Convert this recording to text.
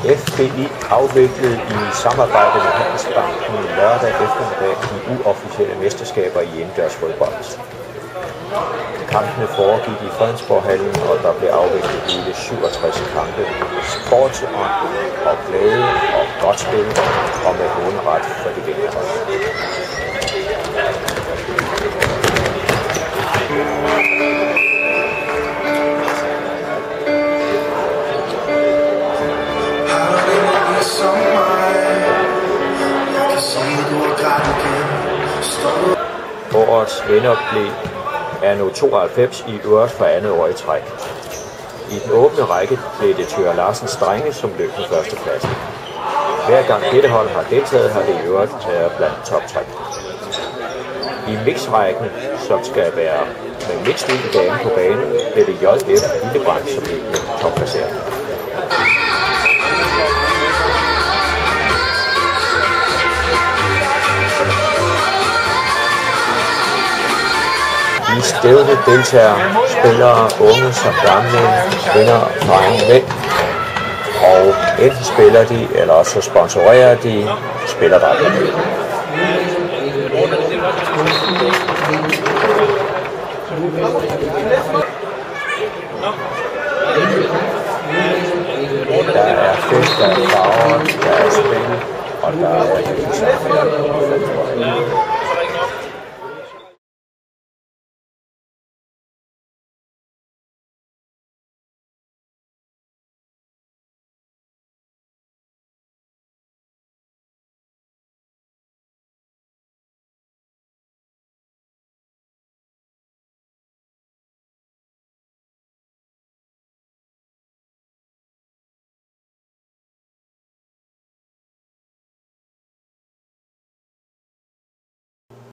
FBI afviklede i samarbejde med Handelsbanken lørdag eftermiddag de uofficielle mesterskaber i indendørs fodbold. Kampene foregik i Fredensborghallen, og der blev afviklet hele 67 kampe. Sportsånd og glæde og godt spil, og med håneret for de vindere. Årets vinder blev Anno 92 i øvrigt for andet år i træk. I den åbne række blev det Thøger Larsens drenge, som løb på førstepladsen. Hver gang dette hold har deltaget, har det i øvrigt været blandt top 3. I mixrækken, som skal være med mindst en dame på banen, blev det JF Lillebrand, som blev topplaceret. I stævnet deltager spillere, unge som gamle, kvinder, drenge, mænd, og enten spiller de, eller også sponsorerer de spillerdragter. Der er fest, der er farver, der er spil, og der er